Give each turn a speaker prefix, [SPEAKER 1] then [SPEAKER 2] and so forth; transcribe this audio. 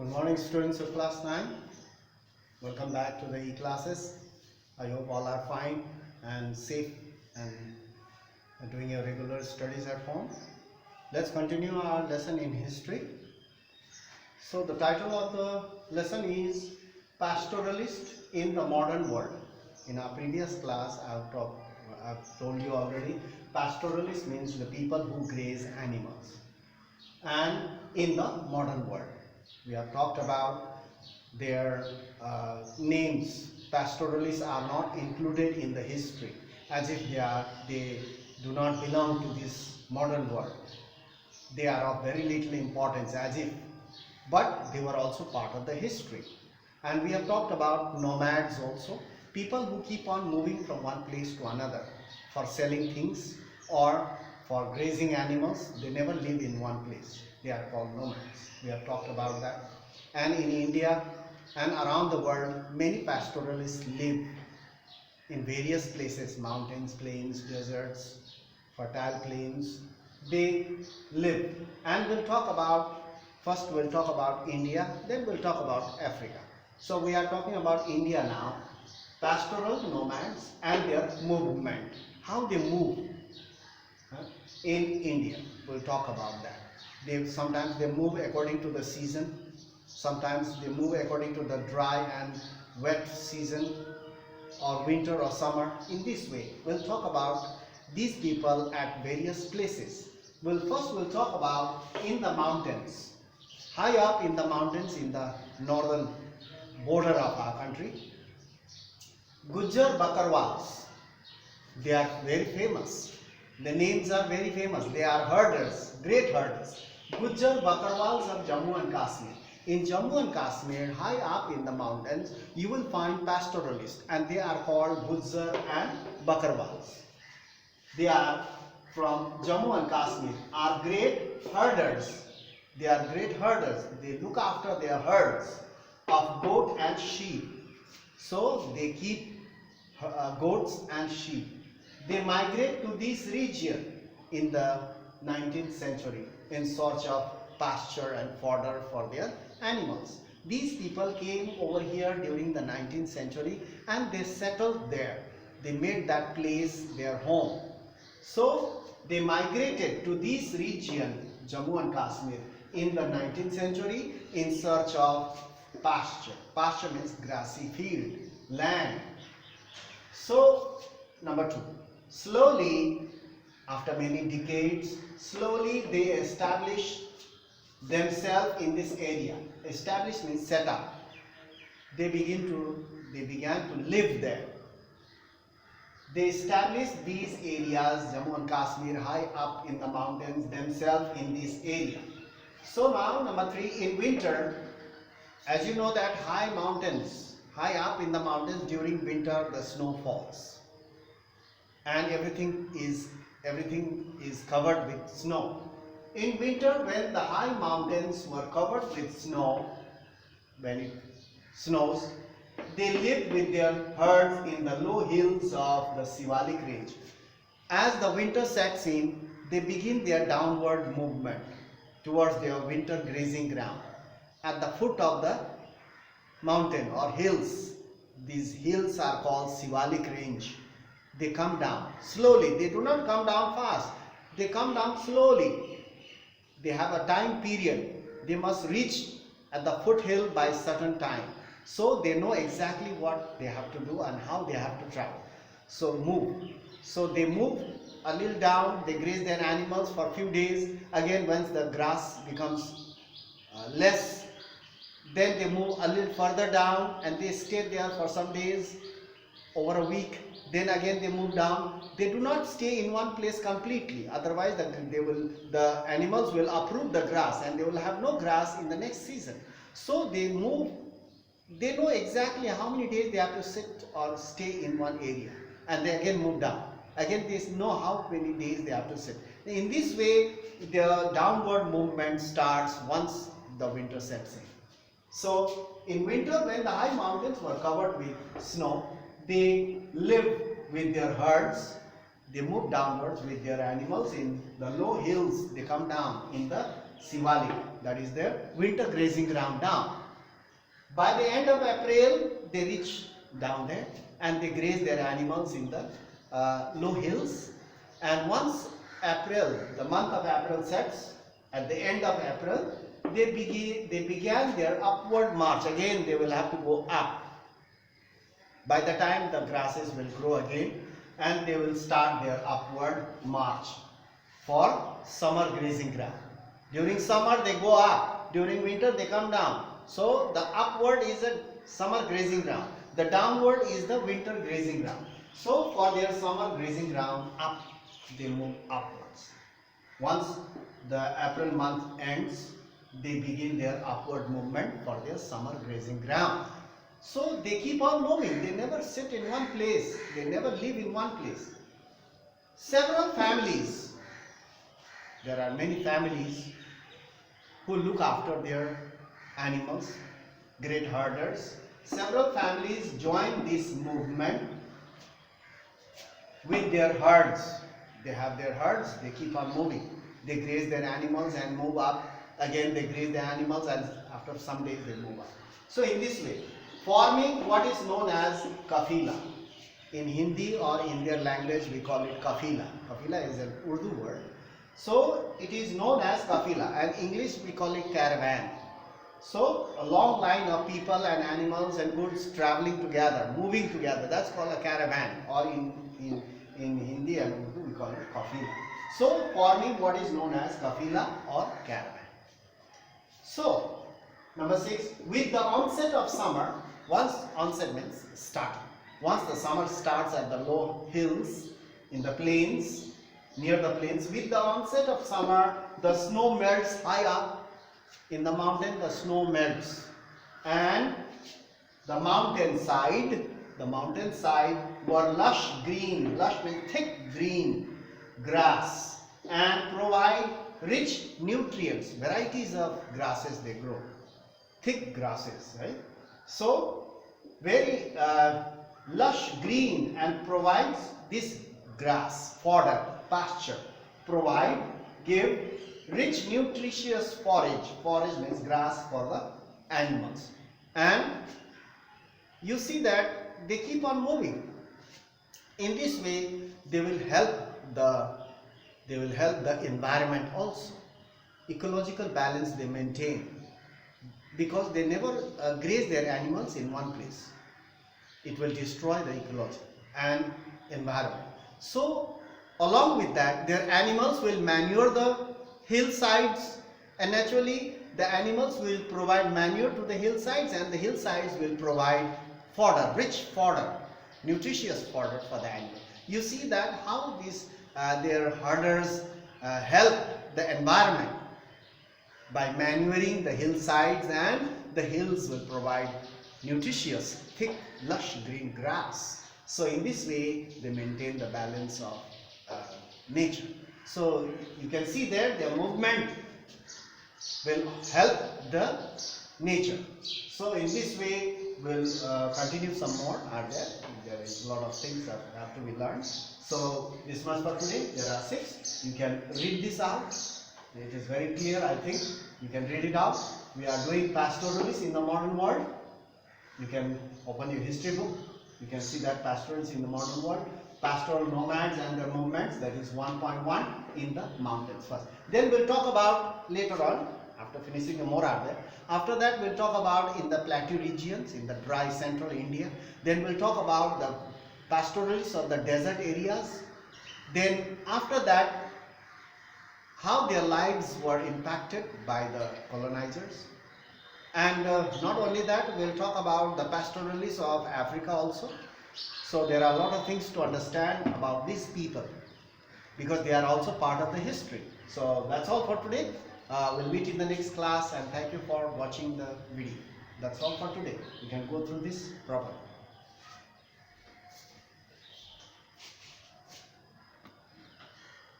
[SPEAKER 1] Good morning, students of class 9. Welcome back to the e-classes. I hope all are fine and safe and doing your regular studies at home. Let's continue our lesson in history. So the title of the lesson is Pastoralist in the Modern World. In our previous class, I've told you already, pastoralist means the people who graze animals. And in the modern world, we have talked about their names. Pastoralists are not included in the history, as if they do not belong to this modern world. They are of very little importance, as if, but they were also part of the history. And we have talked about nomads also, people who keep on moving from one place to another for selling things or for grazing animals. They never live in one place. They are called nomads. We have talked about that. And in India and around the world, many pastoralists live in various places, mountains, plains, deserts, fertile plains. They live. And first we'll talk about India, then we'll talk about Africa. So we are talking about India now. Pastoral nomads and their movement. How they move in India. We'll talk about that. Sometimes they move according to the season. Sometimes they move according to the dry and wet season, or winter or summer. In this way, we'll talk about these people at various places. First we'll talk about in the mountains. High up in the mountains in the northern border of our country, Gujjar Bakarwals. They are very famous. The names are very famous. They are herders, great herders. Gujjar Bakarwals of Jammu and Kashmir. In Jammu and Kashmir, high up in the mountains, you will find pastoralists, and they are called Gujjar and Bakarwals. They are from Jammu and Kashmir, are great herders. They are great herders. They look after their herds of goat and sheep. So they keep goats and sheep. They migrate to this region in the 19th century in search of pasture and fodder for their animals. These people came over here during the 19th century and they settled there. They made that place their home. So they migrated to this region, Jammu and Kashmir, in the 19th century in search of pasture. Pasture means grassy field, land. So, number 2. Slowly, after many decades, slowly they establish themselves in this area. Establish means set up. They began to live there. They established these areas, Jammu and Kashmir, high up in the mountains, themselves in this area. So now, number 3, in winter, as you know that high up in the mountains during winter the snow falls. And everything is covered with snow. In winter, when the high mountains were covered with snow, when it snows, they lived with their herds in the low hills of the Shivalik range. As the winter sets in, they begin their downward movement towards their winter grazing ground. At the foot of the mountain or hills, these hills are called Shivalik range. They come down slowly. They do not come down fast. They come down slowly. They have a time period. They must reach at the foothill by a certain time. So they know exactly what they have to do and how they have to travel. So move. So they move a little down. They graze their animals for a few days. Again, once the grass becomes less, then they move a little further down and they stay there for some days, over a week. Then again they move down. They do not stay in one place completely. Otherwise the animals will uproot the grass and they will have no grass in the next season. So they move. They know exactly how many days they have to sit or stay in one area. And they again move down. Again they know how many days they have to sit. In this way, the downward movement starts once the winter sets in. So in winter, when the high mountains were covered with snow, they live with their herds. They move downwards with their animals. In the low hills, they come down in the Shivalik, that is their winter grazing ground down. By the end of April, they reach down there and they graze their animals in the low hills. And once April, the month of April sets, at the end of April, they began their upward march. Again, they will have to go up. By the time the grasses will grow again, and they will start their upward march for summer grazing ground. During summer they go up, during winter they come down. So the upward is a summer grazing ground, the downward is the winter grazing ground. So for their summer grazing ground, up they move upwards. Once the April month ends, they begin their upward movement for their summer grazing ground. So they keep on moving, they never sit in one place, they never live in one place. Several families, there are many families who look after their animals, great herders. Several families join this movement with their herds. They have their herds, they keep on moving. They graze their animals and move up. Again they graze the animals and after some days they move up. So in this way, forming what is known as kafila. In Hindi or in their language we call it kafila. Kafila is an Urdu word. So it is known as kafila, and in English we call it caravan. So a long line of people and animals and goods traveling together, moving together, that's called a caravan, or in Hindi and Urdu we call it kafila. So forming what is known as kafila or caravan. So number 6, with the onset of summer, once onset means starting. Once the summer starts at the low hills, in the plains, near the plains, with the onset of summer, the snow melts high up. In the mountain, the snow melts. And the mountainside were lush green, lush means thick green grass, and provide rich nutrients. Varieties of grasses they grow. Thick grasses, right? So, very lush green and provides this grass, fodder, pasture, give rich nutritious forage. Forage means grass for the animals. And you see that they keep on moving. In this way, they will help the environment also. Ecological balance they maintain, because they never graze their animals in one place. It will destroy the ecology and environment. So along with that, their animals will manure the hillsides, and naturally the animals will provide manure to the hillsides, and the hillsides will provide fodder, rich fodder, nutritious fodder for the animal. You see that how these their herders help the environment by manuring the hillsides, and the hills will provide nutritious, thick, lush green grass. So in this way they maintain the balance of nature. So you can see there their movement will help the nature. So in this way we'll continue some more. There is a lot of things that have to be learned. So this much for today. There are 6. You can read this out. It is very clear, I think. You can read it out. We are doing pastoralists in the modern world. You can open your history book. You can see that pastoralists in the modern world. Pastoral nomads and their movements, that is 1.1 in the mountains first. Then we'll talk about later on, after finishing the more are there. After that we'll talk about in the plateau regions, in the dry central India. Then we'll talk about the pastoralists of the desert areas. Then after that, how their lives were impacted by the colonizers. And not only that, we'll talk about the pastoralists of Africa also. So there are a lot of things to understand about these people, because they are also part of the history. So that's all for today. We'll meet in the next class, and thank you for watching the video. That's all for today. You can go through this properly.